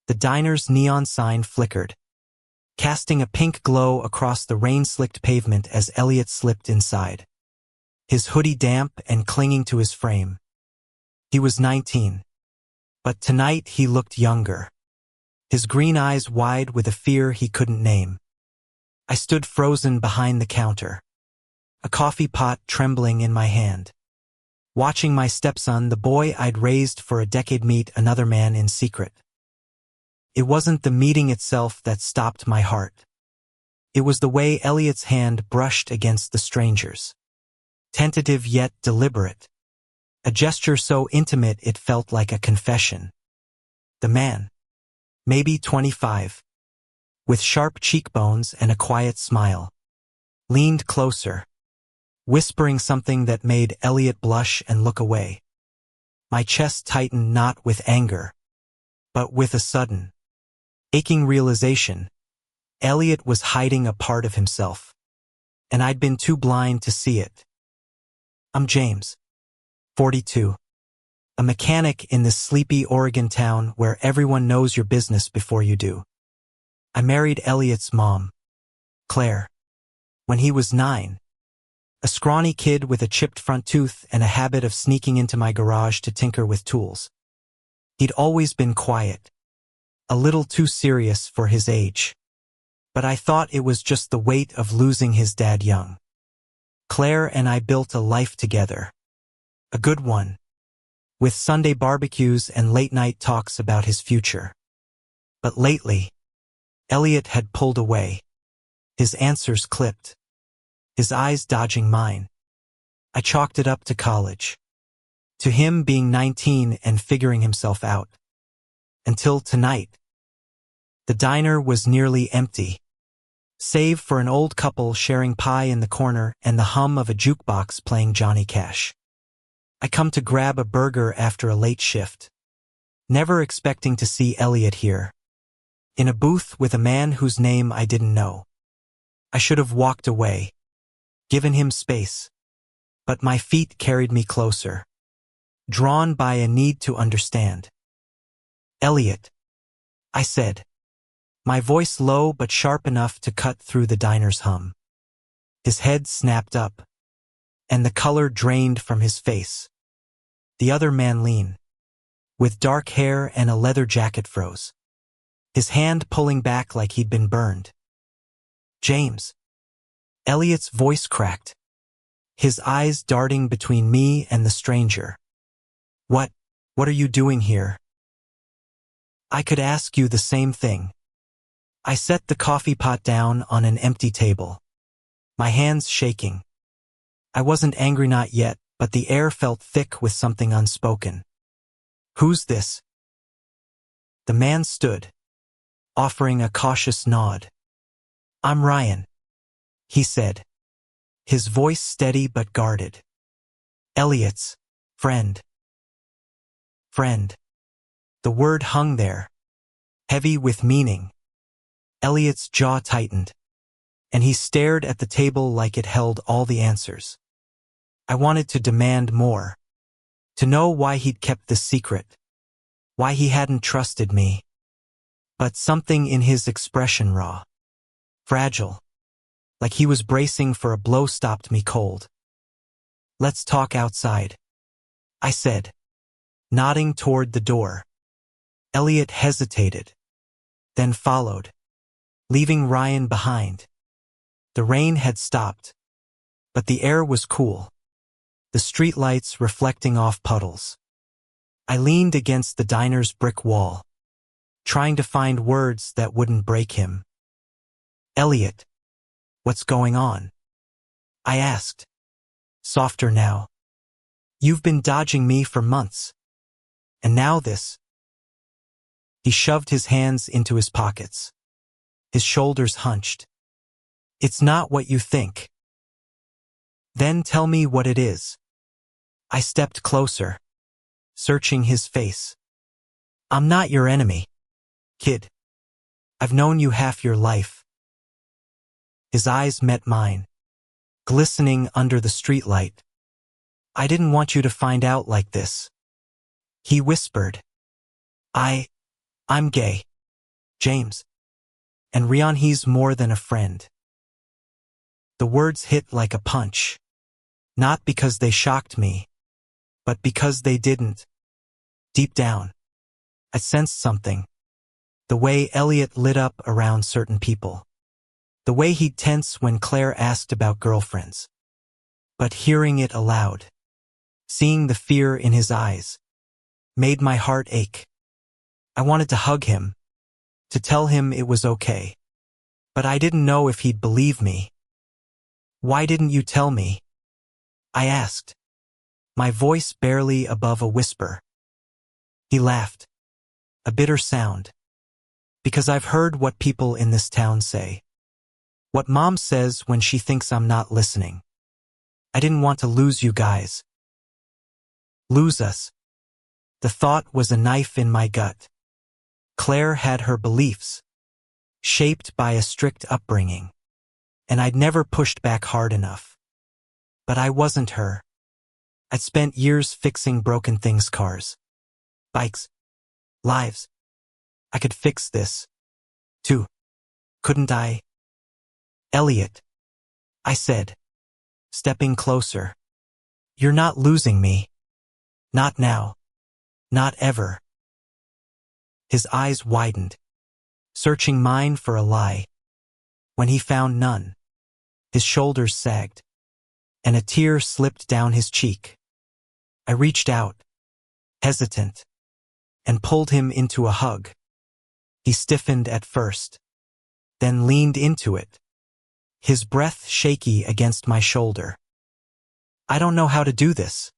The diner's neon sign flickered, casting a pink glow across the rain-slicked pavement as Elliot slipped inside, his hoodie damp and clinging to his frame. He was 19, but tonight he looked younger, his green eyes wide with a fear he couldn't name. I stood frozen behind the counter, a coffee pot trembling in my hand, watching my stepson, the boy I'd raised for a decade, meet another man in secret. It wasn't the meeting itself that stopped my heart. It was the way Elliot's hand brushed against the stranger's, tentative yet deliberate, a gesture so intimate it felt like a confession. The man, maybe 25, with sharp cheekbones and a quiet smile, leaned closer, whispering something that made Elliot blush and look away. My chest tightened, not with anger, but with a sudden, aching realization. Elliot was hiding a part of himself, and I'd been too blind to see it. I'm James, 42, a mechanic in this sleepy Oregon town where everyone knows your business before you do. I married Elliot's mom, Claire, when he was 9, a scrawny kid with a chipped front tooth and a habit of sneaking into my garage to tinker with tools. He'd always been quiet, a little too serious for his age, but I thought it was just the weight of losing his dad young. Claire and I built a life together, a good one, with Sunday barbecues and late-night talks about his future. But lately, Elliot had pulled away, his answers clipped, his eyes dodging mine. I chalked it up to college, to him being 19 and figuring himself out. Until tonight. The diner was nearly empty, save for an old couple sharing pie in the corner and the hum of a jukebox playing Johnny Cash. I come to grab a burger after a late shift, never expecting to see Elliot here, in a booth with a man whose name I didn't know. I should have walked away, given him space, but my feet carried me closer, drawn by a need to understand. Elliot, I said, my voice low but sharp enough to cut through the diner's hum. His head snapped up, and the color drained from his face. The other man, lean, with dark hair and a leather jacket, froze, his hand pulling back like he'd been burned. James. Elliot's voice cracked, his eyes darting between me and the stranger. What are you doing here? I could ask you the same thing. I set the coffee pot down on an empty table, my hands shaking. I wasn't angry, not yet, but the air felt thick with something unspoken. Who's this? The man stood, offering a cautious nod. I'm Ryan, he said, his voice steady but guarded. Elliot's friend. Friend. The word hung there, heavy with meaning. Elliot's jaw tightened, and he stared at the table like it held all the answers. I wanted to demand more, to know why he'd kept the secret, why he hadn't trusted me. But something in his expression, raw, fragile, like he was bracing for a blow, stopped me cold. Let's talk outside, I said, nodding toward the door. Elliot hesitated, then followed, leaving Ryan behind. The rain had stopped, but the air was cool, the streetlights reflecting off puddles. I leaned against the diner's brick wall, trying to find words that wouldn't break him. Elliot, what's going on? I asked, softer now. You've been dodging me for months, and now this. He shoved his hands into his pockets, his shoulders hunched. It's not what you think. Then tell me what it is. I stepped closer, searching his face. I'm not your enemy, kid. I've known you half your life. His eyes met mine, glistening under the streetlight. I didn't want you to find out like this, he whispered. I'm gay. James. And Rian, he's more than a friend. The words hit like a punch. Not because they shocked me, but because they didn't. Deep down, I sensed something. The way Elliot lit up around certain people. The way he'd tense when Claire asked about girlfriends. But hearing it aloud, seeing the fear in his eyes, made my heart ache. I wanted to hug him, to tell him it was okay. But I didn't know if he'd believe me. Why didn't you tell me? I asked, my voice barely above a whisper. He laughed, a bitter sound. Because I've heard what people in this town say. What Mom says when she thinks I'm not listening. I didn't want to lose you guys. Lose us. The thought was a knife in my gut. Claire had her beliefs, shaped by a strict upbringing, and I'd never pushed back hard enough. But I wasn't her. I'd spent years fixing broken things, cars, bikes, lives. I could fix this, too. Couldn't I? Elliot, I said, stepping closer. You're not losing me. Not now. Not ever. His eyes widened, searching mine for a lie. When he found none, his shoulders sagged, and a tear slipped down his cheek. I reached out, hesitant, and pulled him into a hug. He stiffened at first, then leaned into it, his breath shaky against my shoulder. I don't know how to do this,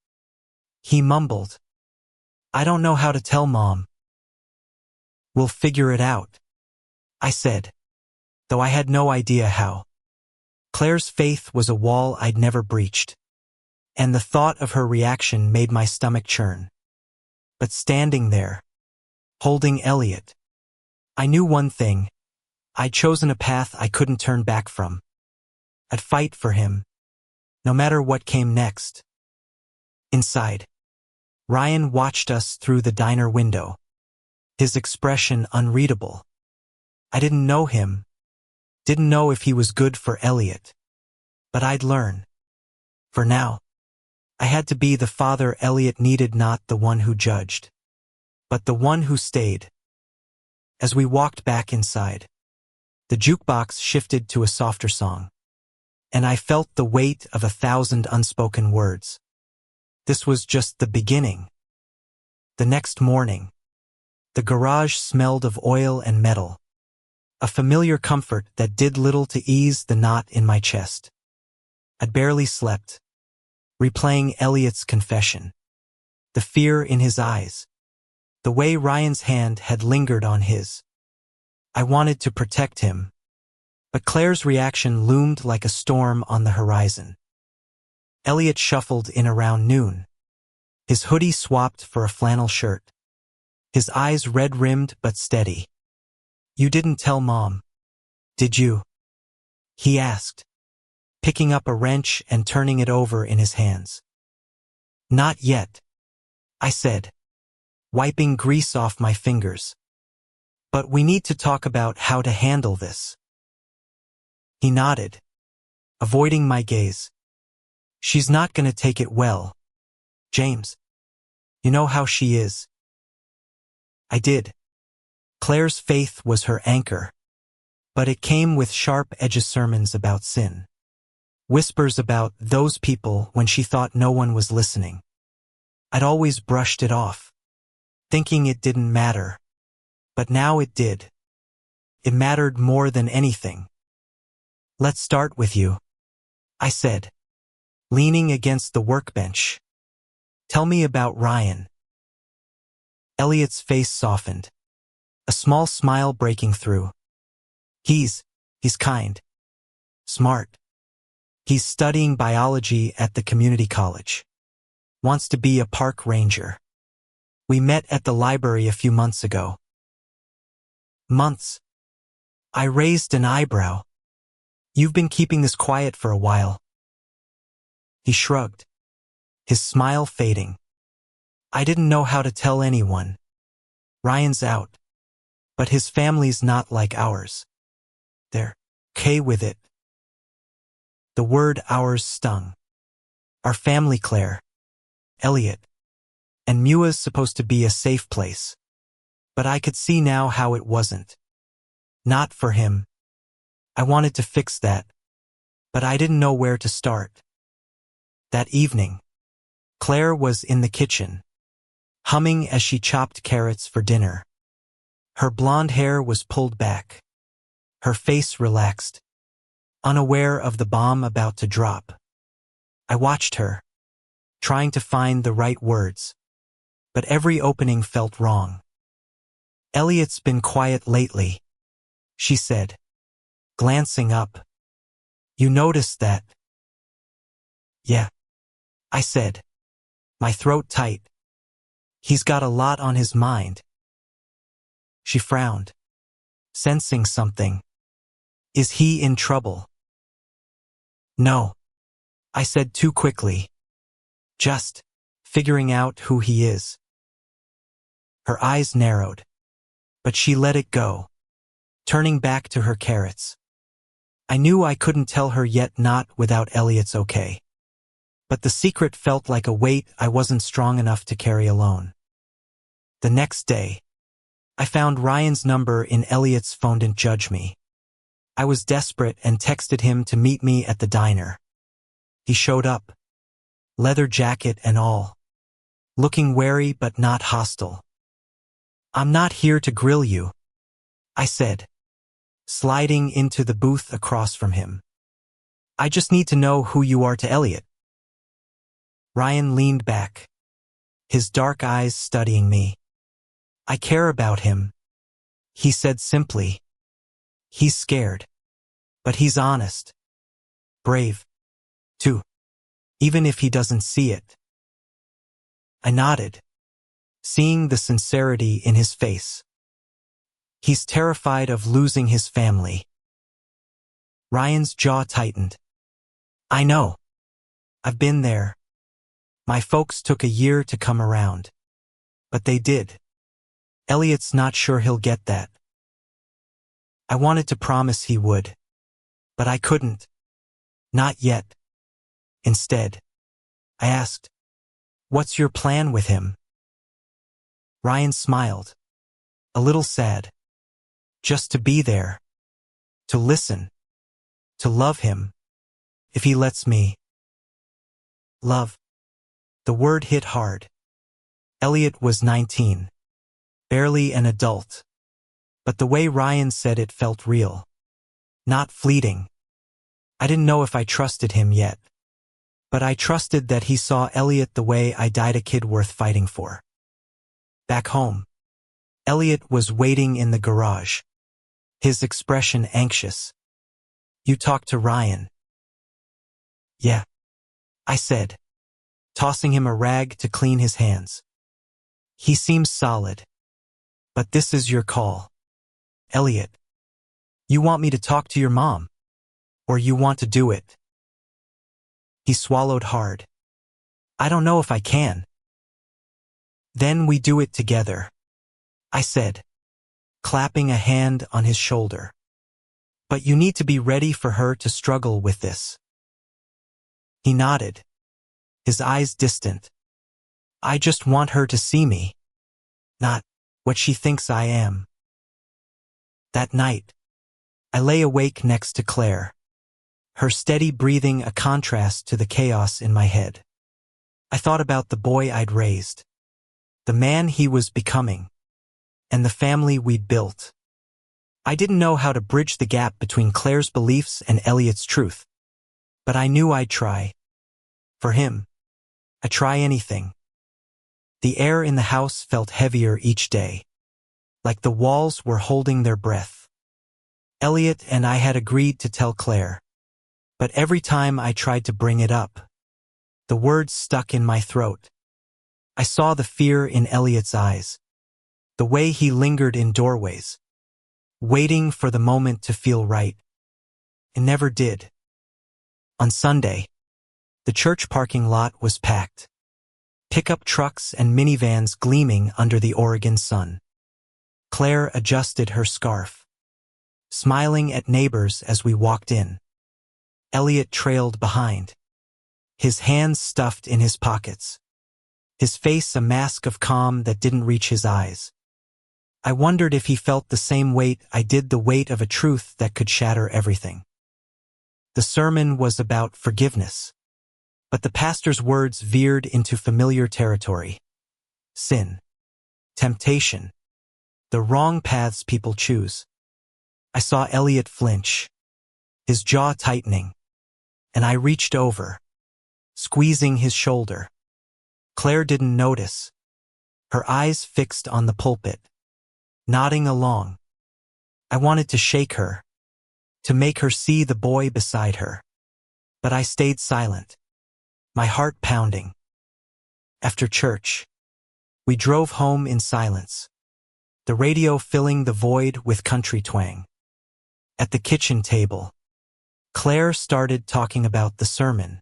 he mumbled. I don't know how to tell Mom. We'll figure it out, I said, though I had no idea how. Claire's faith was a wall I'd never breached, and the thought of her reaction made my stomach churn. But standing there, holding Elliot, I knew one thing. I'd chosen a path I couldn't turn back from. I'd fight for him, no matter what came next. Inside, Ryan watched us through the diner window, his expression unreadable. I didn't know him, didn't know if he was good for Elliot, but I'd learn. For now, I had to be the father Elliot needed, not the one who judged, but the one who stayed. As we walked back inside, the jukebox shifted to a softer song, and I felt the weight of 1,000 unspoken words. This was just the beginning. The next morning, the garage smelled of oil and metal, a familiar comfort that did little to ease the knot in my chest. I'd barely slept, replaying Elliot's confession, the fear in his eyes, the way Ryan's hand had lingered on his. I wanted to protect him, but Claire's reaction loomed like a storm on the horizon. Elliot shuffled in around noon, his hoodie swapped for a flannel shirt, his eyes red-rimmed but steady. You didn't tell Mom, did you? He asked, picking up a wrench and turning it over in his hands. Not yet, I said, wiping grease off my fingers. But we need to talk about how to handle this. He nodded, avoiding my gaze. She's not gonna take it well, James. You know how she is. I did. Claire's faith was her anchor, but it came with sharp-edged sermons about sin. Whispers about those people when she thought no one was listening. I'd always brushed it off, thinking it didn't matter. But now it did. It mattered more than anything. Let's start with you, I said, leaning against the workbench. Tell me about Ryan. Elliot's face softened, a small smile breaking through. He's kind, smart. He's studying biology at the community college. Wants to be a park ranger. We met at the library a few months ago. Months? I raised an eyebrow. You've been keeping this quiet for a while. He shrugged, his smile fading. I didn't know how to tell anyone. Ryan's out, But his family's not like ours. They're okay with it. The word ours stung. Our family, Claire, Elliot, and Mua's supposed to be a safe place. But I could see now how it wasn't. Not for him. I wanted to fix that, but I didn't know where to start. That evening, Claire was in the kitchen, humming as she chopped carrots for dinner. Her blonde hair was pulled back, her face relaxed, unaware of the bomb about to drop. I watched her, trying to find the right words, but every opening felt wrong. Elliot's been quiet lately, she said, glancing up. You noticed that? Yeah, I said, my throat tight. He's got a lot on his mind. She frowned, sensing something. Is he in trouble? No, I said too quickly. Just figuring out who he is. Her eyes narrowed, but she let it go, turning back to her carrots. I knew I couldn't tell her yet, not without Elliot's okay. But the secret felt like a weight I wasn't strong enough to carry alone. The next day, I found Ryan's number in Elliot's phone. Didn't judge me. I was desperate and texted him to meet me at the diner. He showed up, leather jacket and all, looking wary but not hostile. I'm not here to grill you, I said, sliding into the booth across from him. I just need to know who you are to Elliot. Ryan leaned back, his dark eyes studying me. I care about him, he said simply. He's scared, but he's honest. Brave, too, even if he doesn't see it. I nodded, seeing the sincerity in his face. He's terrified of losing his family. Ryan's jaw tightened. I know. I've been there. My folks took a year to come around. But they did. Elliot's not sure he'll get that. I wanted to promise he would. But I couldn't. Not yet. Instead, I asked, what's your plan with him? Ryan smiled, a little sad. Just to be there. To listen. To love him. If he lets me. Love. The word hit hard. Elliot was 19. Barely an adult. But the way Ryan said it felt real. Not fleeting. I didn't know if I trusted him yet. But I trusted that he saw Elliot the way I died, a kid worth fighting for. Back home, Elliot was waiting in the garage, his expression anxious. You talked to Ryan? Yeah, I said, tossing him a rag to clean his hands. He seems solid. But this is your call. Elliot, you want me to talk to your mom? Or you want to do it? He swallowed hard. I don't know if I can. Then we do it together, I said, clapping a hand on his shoulder. But you need to be ready for her to struggle with this. He nodded, his eyes distant. I just want her to see me, not what she thinks I am. That night, I lay awake next to Claire, her steady breathing a contrast to the chaos in my head. I thought about the boy I'd raised, the man he was becoming, and the family we'd built. I didn't know how to bridge the gap between Claire's beliefs and Elliot's truth, but I knew I'd try. For him, I'd try anything. The air in the house felt heavier each day, like the walls were holding their breath. Elliot and I had agreed to tell Claire, but every time I tried to bring it up, the words stuck in my throat. I saw the fear in Elliot's eyes, the way he lingered in doorways, waiting for the moment to feel right. It never did. On Sunday, the church parking lot was packed. Pickup trucks and minivans gleaming under the Oregon sun. Claire adjusted her scarf, smiling at neighbors as we walked in. Elliot trailed behind, his hands stuffed in his pockets, his face a mask of calm that didn't reach his eyes. I wondered if he felt the same weight I did, the weight of a truth that could shatter everything. The sermon was about forgiveness, but the pastor's words veered into familiar territory. Sin, temptation, the wrong paths people choose. I saw Elliot flinch, his jaw tightening, and I reached over, squeezing his shoulder. Claire didn't notice, her eyes fixed on the pulpit, nodding along. I wanted to shake her, to make her see the boy beside her. But I stayed silent, my heart pounding. After church, we drove home in silence, the radio filling the void with country twang. At the kitchen table, Claire started talking about the sermon,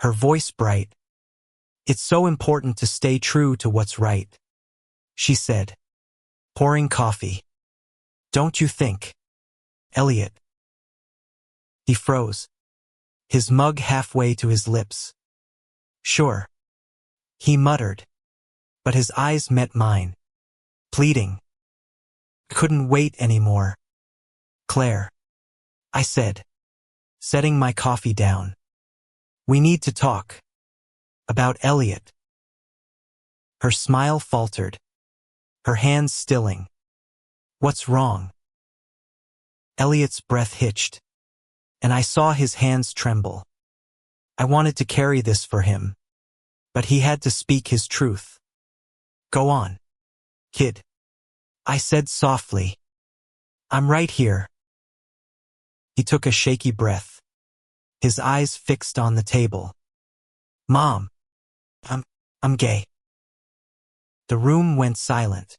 her voice bright. It's so important to stay true to what's right, she said, pouring coffee. Don't you think, Elliot? He froze, his mug halfway to his lips. Sure, he muttered, but his eyes met mine, pleading. Couldn't wait anymore. Claire, I said, setting my coffee down. We need to talk. About Elliot. Her smile faltered, her hands stilling. What's wrong? Elliot's breath hitched, and I saw his hands tremble. I wanted to carry this for him, but he had to speak his truth. Go on, kid, I said softly. I'm right here. He took a shaky breath, his eyes fixed on the table. Mom, I'm gay. The room went silent,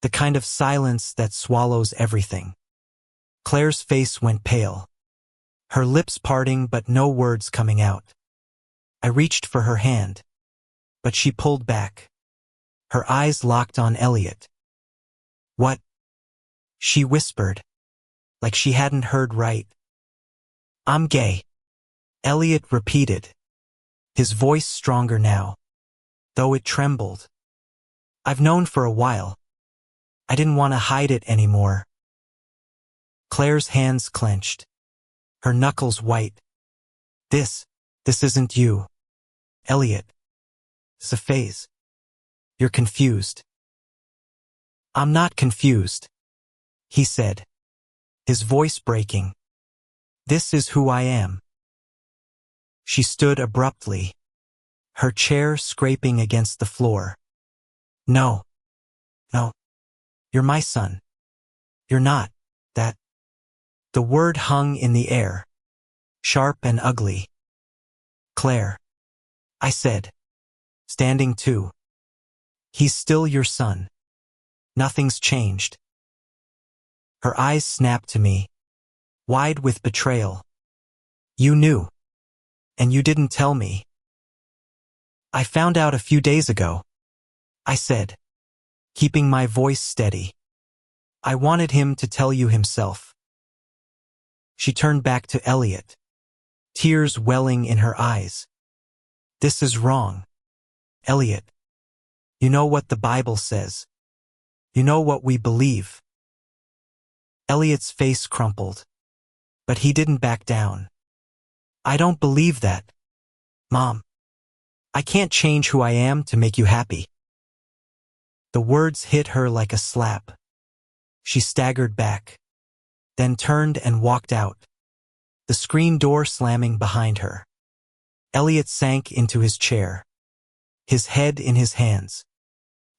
the kind of silence that swallows everything. Claire's face went pale, her lips parting but no words coming out. I reached for her hand, but she pulled back. Her eyes locked on Elliot. What? She whispered, like she hadn't heard right. I'm gay, Elliot repeated, his voice stronger now, though it trembled. I've known for a while. I didn't want to hide it anymore. Claire's hands clenched, her knuckles white. This isn't you, Elliot. It's a phase. You're confused. I'm not confused, he said, his voice breaking. This is who I am. She stood abruptly, her chair scraping against the floor. No, you're my son. You're not that. The word hung in the air, sharp and ugly. Claire, I said, standing too. He's still your son. Nothing's changed. Her eyes snapped to me, wide with betrayal. You knew, and you didn't tell me. I found out a few days ago, I said, keeping my voice steady. I wanted him to tell you himself. She turned back to Elliot, tears welling in her eyes. This is wrong, Elliot. You know what the Bible says. You know what we believe. Elliot's face crumpled, but he didn't back down. I don't believe that, Mom. I can't change who I am to make you happy. The words hit her like a slap. She staggered back, then turned and walked out, the screen door slamming behind her. Elliot sank into his chair, his head in his hands,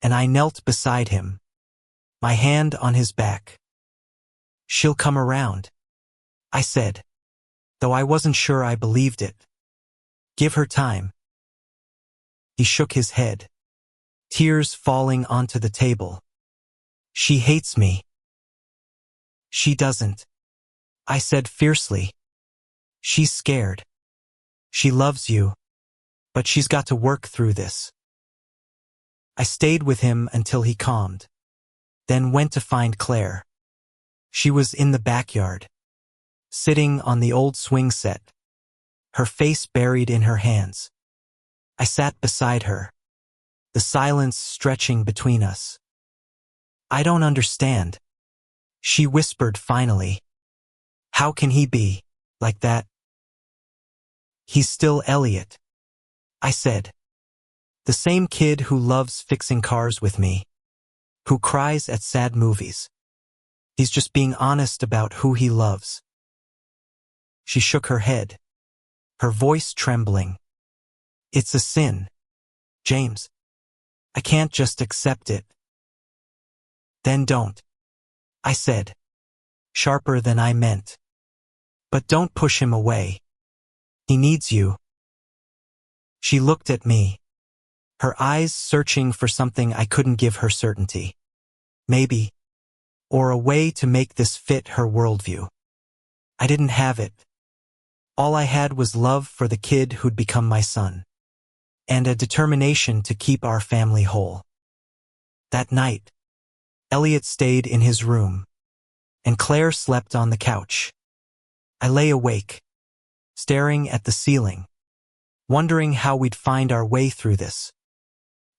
and I knelt beside him, my hand on his back. She'll come around, I said, though I wasn't sure I believed it. Give her time. He shook his head, tears falling onto the table. She hates me. She doesn't, I said fiercely. She's scared. She loves you, but she's got to work through this. I stayed with him until he calmed, then went to find Claire. She was in the backyard, sitting on the old swing set, her face buried in her hands. I sat beside her, the silence stretching between us. "I don't understand," she whispered finally. "How can he be like that?" "He's still Elliot," I said. "The same kid who loves fixing cars with me, who cries at sad movies. He's just being honest about who he loves." She shook her head, her voice trembling. "It's a sin, James. I can't just accept it." "Then don't," I said, sharper than I meant. "But don't push him away. He needs you." She looked at me, her eyes searching for something I couldn't give her certainty. Maybe, or a way to make this fit her worldview. I didn't have it. All I had was love for the kid who'd become my son, and a determination to keep our family whole. That night, Elliot stayed in his room, and Claire slept on the couch. I lay awake, staring at the ceiling, wondering how we'd find our way through this.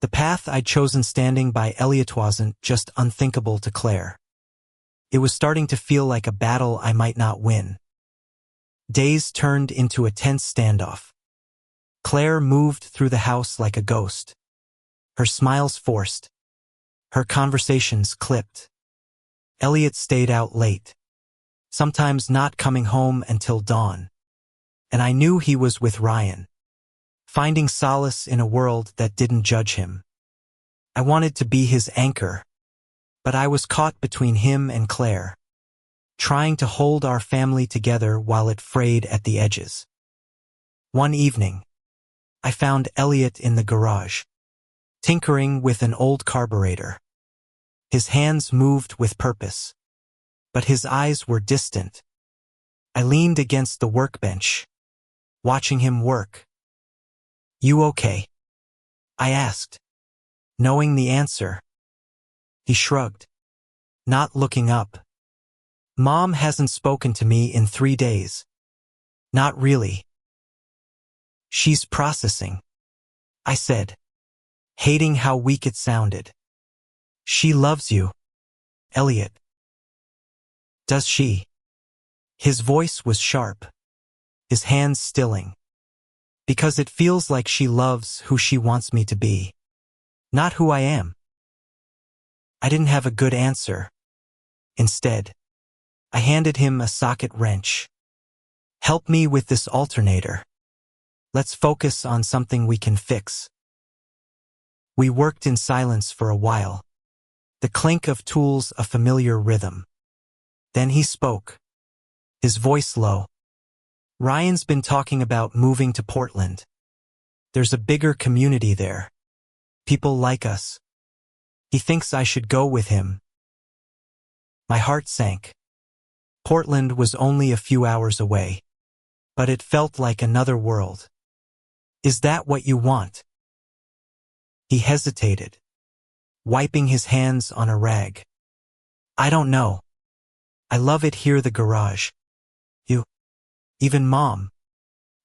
The path I'd chosen standing by Elliot wasn't just unthinkable to Claire. It was starting to feel like a battle I might not win. Days turned into a tense standoff. Claire moved through the house like a ghost, her smiles forced, her conversations clipped. Elliot stayed out late, sometimes not coming home until dawn, and I knew he was with Ryan, finding solace in a world that didn't judge him. I wanted to be his anchor, but I was caught between him and Claire, trying to hold our family together while it frayed at the edges. One evening, I found Elliot in the garage, tinkering with an old carburetor. His hands moved with purpose, but his eyes were distant. I leaned against the workbench, watching him work. "You okay?" I asked, knowing the answer. He shrugged, not looking up. "Mom hasn't spoken to me in 3 days. Not really." "She's processing," I said, hating how weak it sounded. "She loves you, Elliot." "Does she?" His voice was sharp, his hands stilling. "Because it feels like she loves who she wants me to be, not who I am." I didn't have a good answer. Instead, I handed him a socket wrench. "Help me with this alternator. Let's focus on something we can fix." We worked in silence for a while, the clink of tools a familiar rhythm. Then he spoke, his voice low. "Ryan's been talking about moving to Portland. There's a bigger community there. People like us. He thinks I should go with him." My heart sank. Portland was only a few hours away, but it felt like another world. "Is that what you want?" He hesitated, wiping his hands on a rag. "I don't know. I love it here, the garage. Even Mom,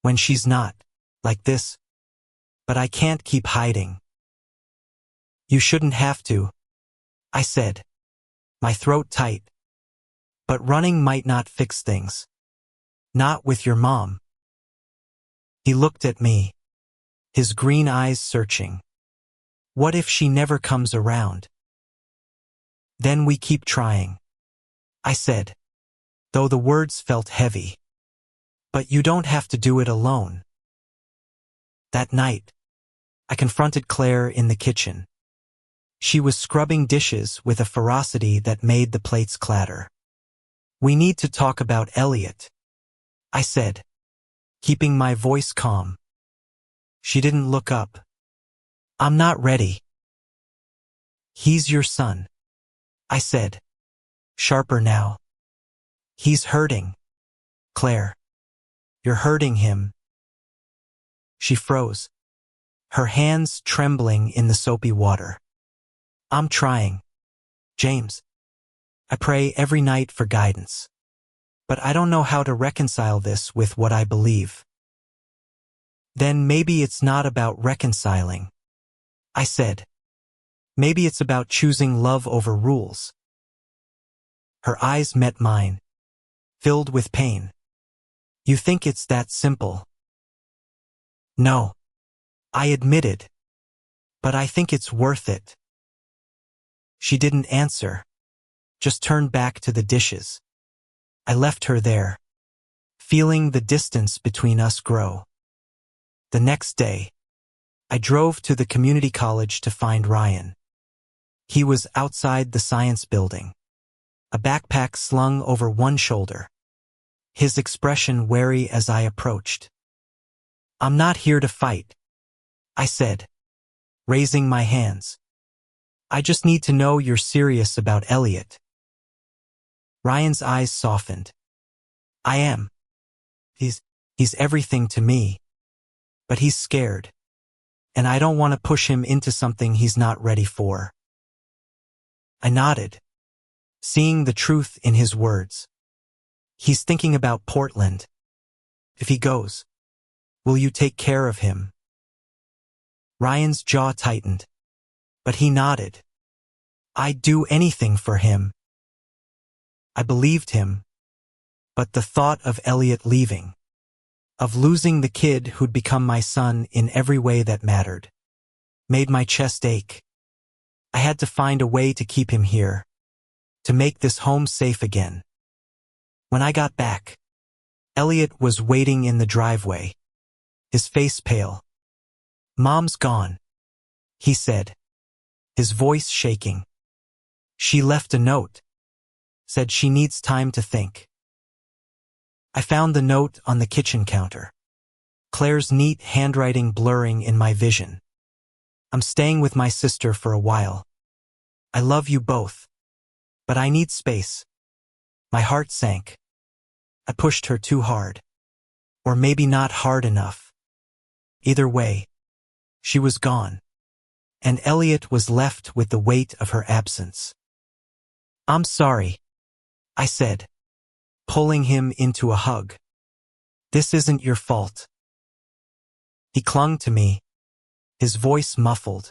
when she's not like this. But I can't keep hiding." "You shouldn't have to," I said, my throat tight. "But running might not fix things. Not with your mom." He looked at me, his green eyes searching. "What if she never comes around?" "Then we keep trying," I said, though the words felt heavy. "But you don't have to do it alone." That night, I confronted Claire in the kitchen. She was scrubbing dishes with a ferocity that made the plates clatter. "We need to talk about Elliot," I said, keeping my voice calm. She didn't look up. "I'm not ready." "He's your son," I said, sharper now. "He's hurting, Claire. You're hurting him." She froze, her hands trembling in the soapy water. "I'm trying," James, I pray every night for guidance. But I don't know how to reconcile this with what I believe. Then maybe it's not about reconciling, I said. Maybe it's about choosing love over rules. Her eyes met mine, filled with pain. You think it's that simple? No, I admitted. But I think it's worth it. She didn't answer, just turned back to the dishes. I left her there, feeling the distance between us grow. The next day, I drove to the community college to find Ryan. He was outside the science building, a backpack slung over one shoulder, his expression wary as I approached. I'm not here to fight, I said, raising my hands. I just need to know you're serious about Elliot. Ryan's eyes softened. I am. He's everything to me. But he's scared. And I don't want to push him into something he's not ready for. I nodded, seeing the truth in his words. He's thinking about Portland. If he goes, will you take care of him? Ryan's jaw tightened, but he nodded. I'd do anything for him. I believed him, but the thought of Elliot leaving, of losing the kid who'd become my son in every way that mattered, made my chest ache. I had to find a way to keep him here, to make this home safe again. When I got back, Elliot was waiting in the driveway, his face pale. Mom's gone, he said, his voice shaking. She left a note, said she needs time to think. I found the note on the kitchen counter, Claire's neat handwriting blurring in my vision. I'm staying with my sister for a while. I love you both, but I need space. My heart sank. I pushed her too hard. Or maybe not hard enough. Either way, she was gone, and Elliot was left with the weight of her absence. I'm sorry, I said, pulling him into a hug. This isn't your fault. He clung to me, his voice muffled.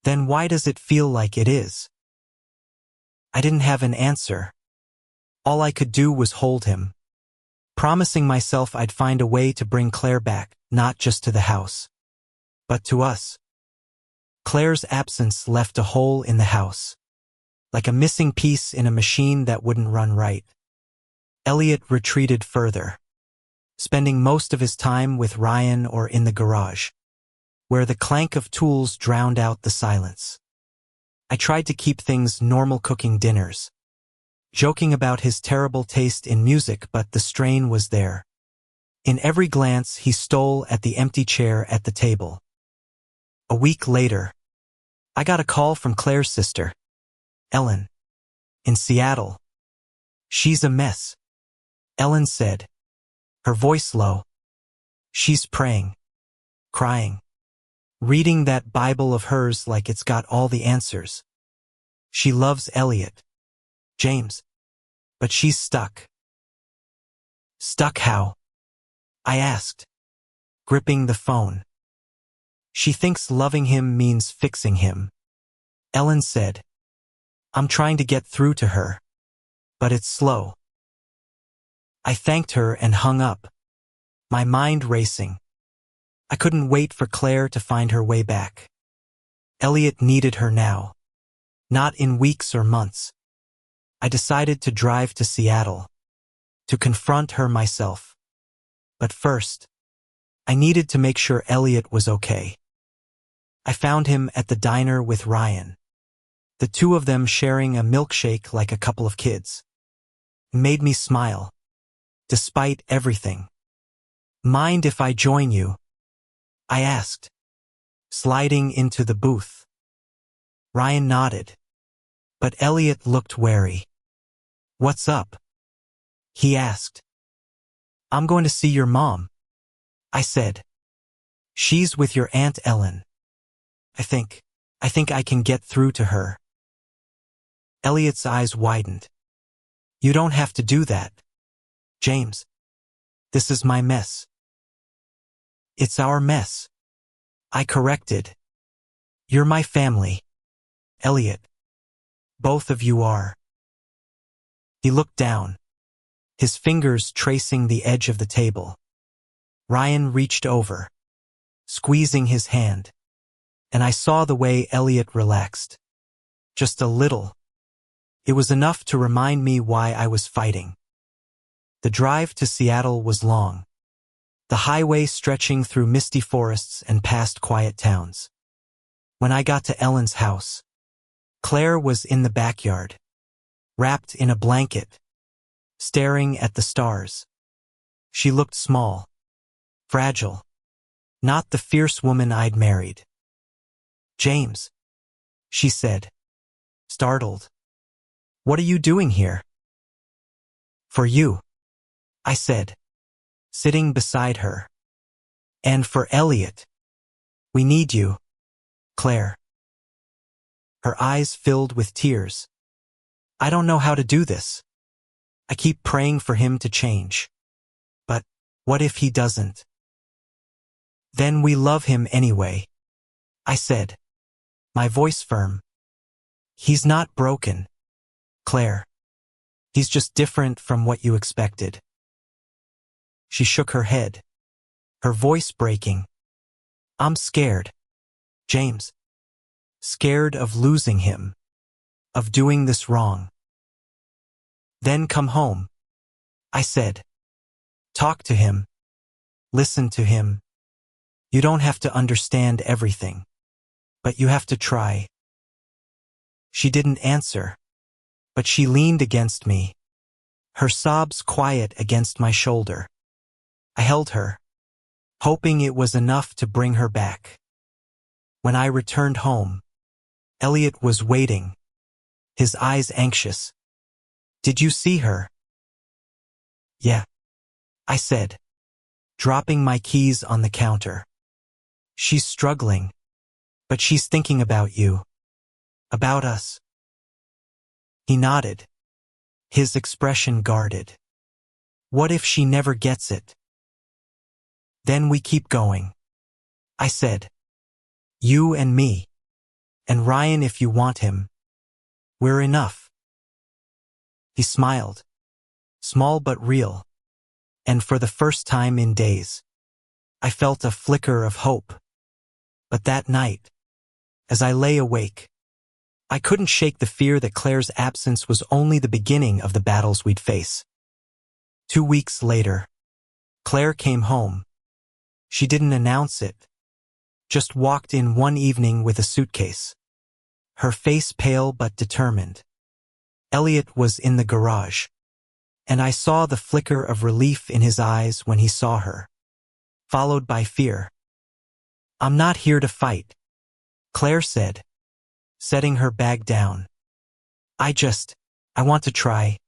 Then why does it feel like it is? I didn't have an answer. All I could do was hold him, promising myself I'd find a way to bring Claire back, not just to the house, but to us. Claire's absence left a hole in the house, like a missing piece in a machine that wouldn't run right. Elliot retreated further, spending most of his time with Ryan or in the garage, where the clank of tools drowned out the silence. I tried to keep things normal, cooking dinners, joking about his terrible taste in music, but the strain was there. In every glance he stole at the empty chair at the table. A week later, I got a call from Claire's sister, Ellen, in Seattle. She's a mess, Ellen said, her voice low. She's praying, crying, reading that Bible of hers like it's got all the answers. She loves Elliot, James, but she's stuck. Stuck how? I asked, gripping the phone. She thinks loving him means fixing him, Ellen said. I'm trying to get through to her, but it's slow. I thanked her and hung up, my mind racing. I couldn't wait for Claire to find her way back. Elliot needed her now, not in weeks or months. I decided to drive to Seattle, to confront her myself. But first, I needed to make sure Elliot was okay. I found him at the diner with Ryan, the two of them sharing a milkshake like a couple of kids. It made me smile, despite everything. Mind if I join you? I asked, sliding into the booth. Ryan nodded, but Elliot looked wary. What's up? He asked. I'm going to see your mom, I said. She's with your Aunt Ellen. I think I can get through to her. Elliot's eyes widened. You don't have to do that, James. This is my mess. It's our mess, I corrected. You're my family, Elliot. Both of you are. He looked down, his fingers tracing the edge of the table. Ryan reached over, squeezing his hand, and I saw the way Elliot relaxed. Just a little. It was enough to remind me why I was fighting. The drive to Seattle was long, the highway stretching through misty forests and past quiet towns. When I got to Ellen's house, Claire was in the backyard, wrapped in a blanket, staring at the stars. She looked small, fragile, not the fierce woman I'd married. James, she said, startled. What are you doing here? For you, I said, sitting beside her. And for Elliot. We need you, Claire. Her eyes filled with tears. I don't know how to do this. I keep praying for him to change. But what if he doesn't? Then we love him anyway, I said, my voice firm. He's not broken, Claire. He's just different from what you expected. She shook her head, her voice breaking. I'm scared, James. Scared of losing him, of doing this wrong. Then come home, I said. Talk to him. Listen to him. You don't have to understand everything, but you have to try. She didn't answer, but she leaned against me, her sobs quiet against my shoulder. I held her, hoping it was enough to bring her back. When I returned home, Elliot was waiting, his eyes anxious. Did you see her? Yeah, I said, dropping my keys on the counter. She's struggling, but she's thinking about you, about us. He nodded, his expression guarded. What if she never gets it? Then we keep going, I said. You and me. And Ryan if you want him. We're enough. He smiled, small but real. And for the first time in days, I felt a flicker of hope. But that night, as I lay awake, I couldn't shake the fear that Claire's absence was only the beginning of the battles we'd face. 2 weeks later, Claire came home. She didn't announce it, just walked in one evening with a suitcase, her face pale but determined. Elliot was in the garage, and I saw the flicker of relief in his eyes when he saw her, followed by fear. I'm not here to fight, Claire said, setting her bag down. I want to try.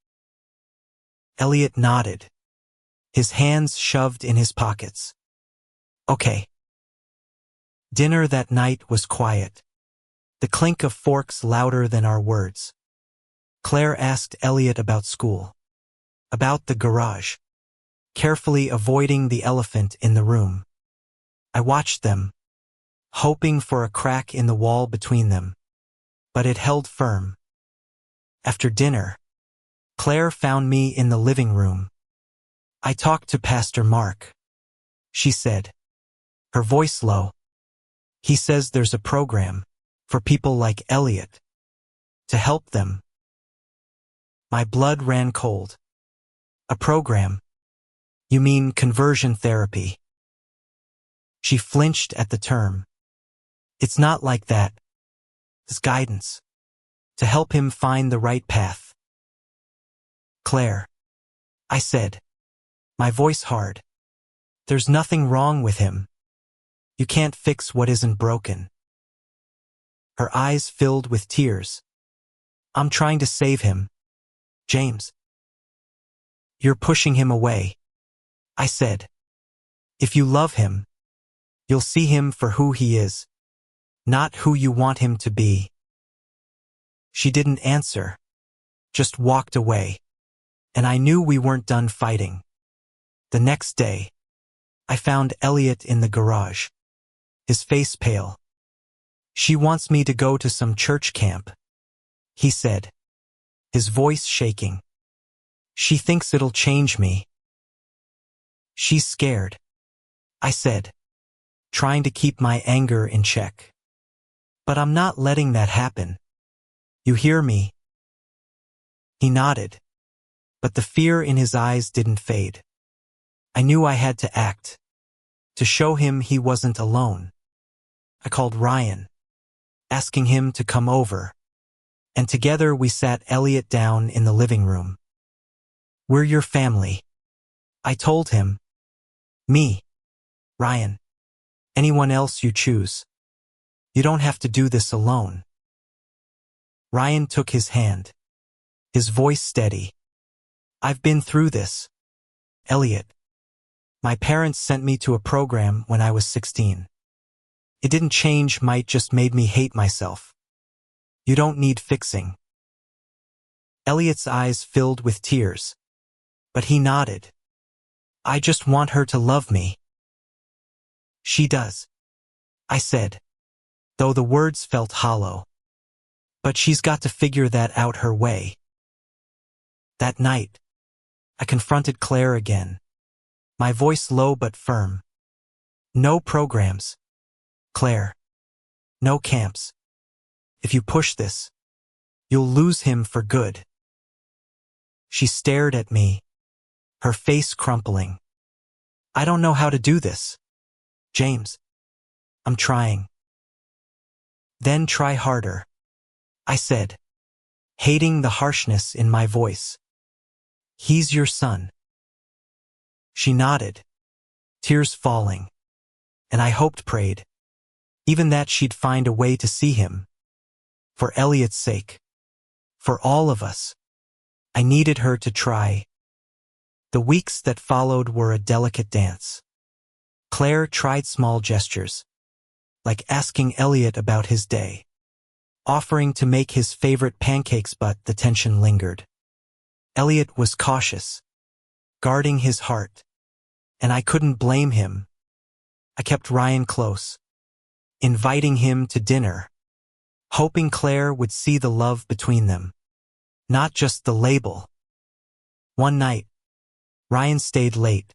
Elliot nodded, his hands shoved in his pockets. Okay. Dinner that night was quiet, the clink of forks louder than our words. Claire asked Elliot about school, about the garage, carefully avoiding the elephant in the room. I watched them, hoping for a crack in the wall between them, but it held firm. After dinner, Claire found me in the living room. I talked to Pastor Mark, she said, her voice low. He says there's a program for people like Elliot to help them. My blood ran cold. A program? You mean conversion therapy? She flinched at the term. It's not like that. It's guidance to help him find the right path. Claire, I said, my voice hard. There's nothing wrong with him. You can't fix what isn't broken. Her eyes filled with tears. I'm trying to save him, James. You're pushing him away, I said. If you love him, you'll see him for who he is, not who you want him to be. She didn't answer, just walked away, and I knew we weren't done fighting. The next day, I found Elliot in the garage, his face pale. "She wants me to go to some church camp," he said, his voice shaking. "She thinks it'll change me." "She's scared," I said, trying to keep my anger in check. "But I'm not letting that happen. You hear me?" He nodded, but the fear in his eyes didn't fade. I knew I had to act, to show him he wasn't alone. I called Ryan, asking him to come over, and together we sat Elliot down in the living room. "We're your family," I told him. "Me, Ryan, anyone else you choose. You don't have to do this alone." Ryan took his hand, his voice steady. "I've been through this, Elliot. My parents sent me to a program when I was 16. It didn't change, might just made me hate myself. You don't need fixing." Elliot's eyes filled with tears, but he nodded. "I just want her to love me." "She does," I said, though the words felt hollow. "But she's got to figure that out her way." That night, I confronted Claire again, my voice low but firm. "No programs, Claire. No camps. If you push this, you'll lose him for good." She stared at me, her face crumpling. "I don't know how to do this, James. I'm trying." "Then try harder," I said, hating the harshness in my voice. "He's your son." She nodded, tears falling, and I prayed, even that she'd find a way to see him. For Elliot's sake. For all of us. I needed her to try. The weeks that followed were a delicate dance. Claire tried small gestures, like asking Elliot about his day, offering to make his favorite pancakes, but the tension lingered. Elliot was cautious, guarding his heart, and I couldn't blame him. I kept Ryan close, inviting him to dinner, hoping Claire would see the love between them, not just the label. One night, Ryan stayed late,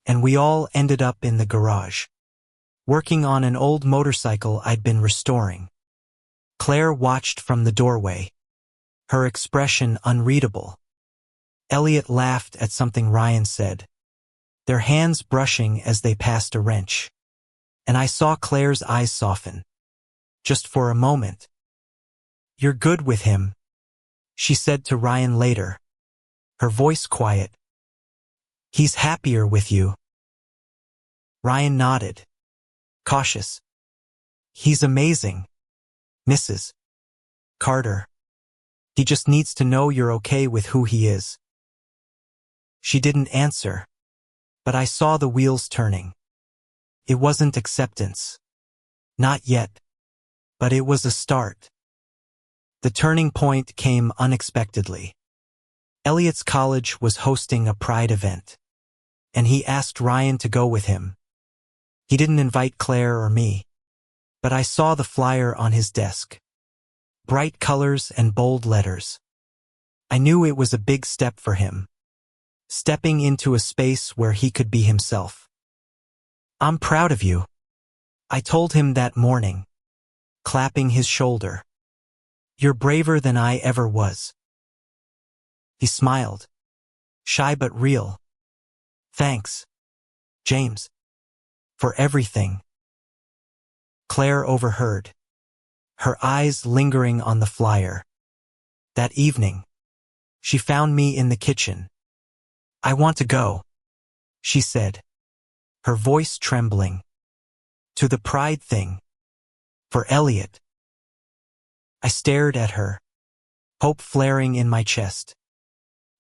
and we all ended up in the garage, working on an old motorcycle I'd been restoring. Claire watched from the doorway, her expression unreadable. Elliot laughed at something Ryan said, their hands brushing as they passed a wrench, and I saw Claire's eyes soften, just for a moment. "You're good with him," she said to Ryan later, her voice quiet. "He's happier with you." Ryan nodded, cautious. "He's amazing, Mrs. Carter. He just needs to know you're okay with who he is." She didn't answer, but I saw the wheels turning. It wasn't acceptance. Not yet. But it was a start. The turning point came unexpectedly. Elliot's college was hosting a pride event, and he asked Ryan to go with him. He didn't invite Claire or me, but I saw the flyer on his desk. Bright colors and bold letters. I knew it was a big step for him, stepping into a space where he could be himself. "I'm proud of you," I told him that morning, clapping his shoulder. "You're braver than I ever was." He smiled, shy but real. "Thanks, James, for everything." Claire overheard, her eyes lingering on the flyer. That evening, she found me in the kitchen. "I want to go," she said, her voice trembling. "To the pride thing. For Elliot." I stared at her, hope flaring in my chest.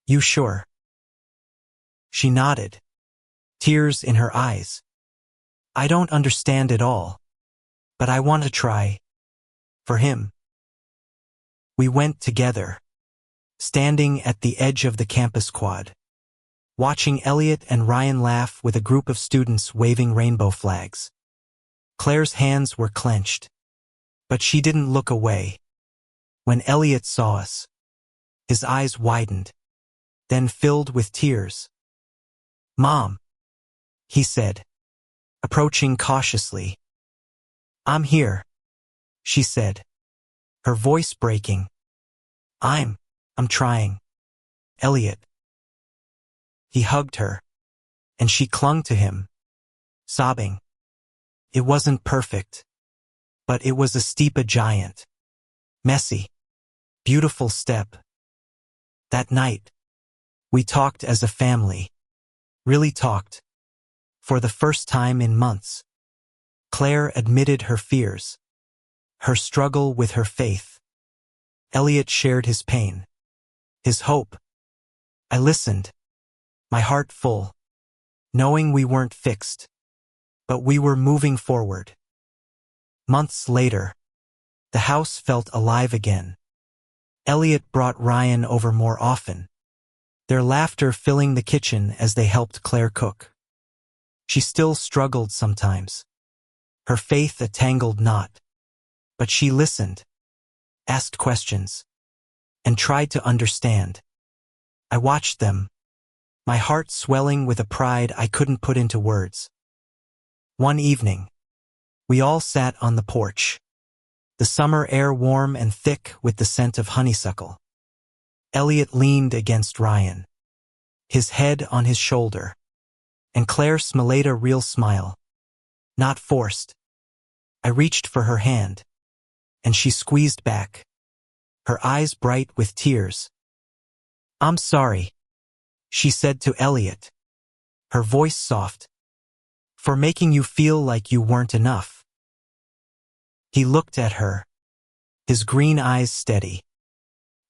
"You sure?" She nodded, tears in her eyes. "I don't understand it all, but I want to try. For him." We went together, standing at the edge of the campus quad, watching Elliot and Ryan laugh with a group of students waving rainbow flags. Claire's hands were clenched, but she didn't look away. When Elliot saw us, his eyes widened, then filled with tears. "Mom," he said, approaching cautiously. "I'm here," she said, her voice breaking. I'm trying, Elliot." He hugged her, and she clung to him, sobbing. It wasn't perfect, but it was a steep, a giant, messy, beautiful step. That night, we talked as a family, really talked, for the first time in months. Claire admitted her fears, her struggle with her faith. Elliot shared his pain, his hope. I listened, my heart full, knowing we weren't fixed, but we were moving forward. Months later, the house felt alive again. Elliot brought Ryan over more often, their laughter filling the kitchen as they helped Claire cook. She still struggled sometimes, her faith a tangled knot, but she listened, asked questions, and tried to understand. I watched them, my heart swelling with a pride I couldn't put into words. One evening, we all sat on the porch, the summer air warm and thick with the scent of honeysuckle. Elliot leaned against Ryan, his head on his shoulder, and Claire smiled a real smile, not forced. I reached for her hand, and she squeezed back, her eyes bright with tears. "I'm sorry," she said to Elliot, her voice soft, "for making you feel like you weren't enough." He looked at her, his green eyes steady.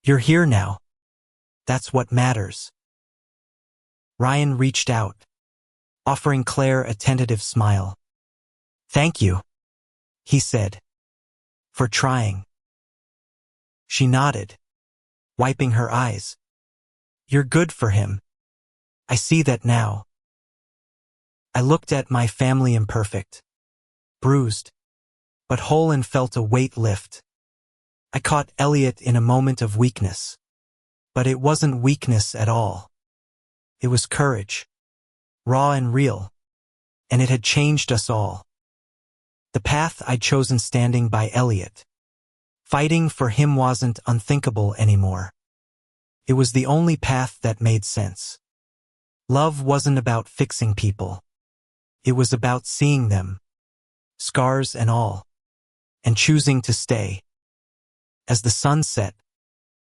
"You're here now. That's what matters." Ryan reached out, offering Claire a tentative smile. "Thank you," he said, "for trying." She nodded, wiping her eyes. "You're good for him. I see that now." I looked at my family, imperfect, bruised, but whole, and felt a weight lift. I caught Elliot in a moment of weakness, but it wasn't weakness at all. It was courage, raw and real, and it had changed us all. The path I'd chosen, standing by Elliot, fighting for him, wasn't unthinkable anymore. It was the only path that made sense. Love wasn't about fixing people. It was about seeing them, scars and all, and choosing to stay. As the sun set,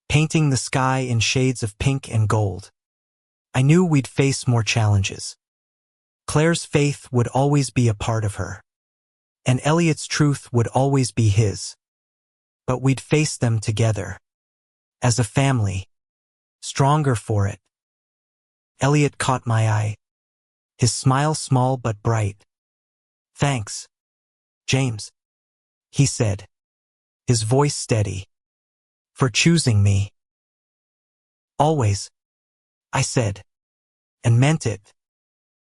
painting the sky in shades of pink and gold, I knew we'd face more challenges. Claire's faith would always be a part of her, and Elliot's truth would always be his. But we'd face them together, as a family, stronger for it. Elliot caught my eye, his smile small but bright. "Thanks, James," he said, his voice steady, "for choosing me." "Always," I said, and meant it.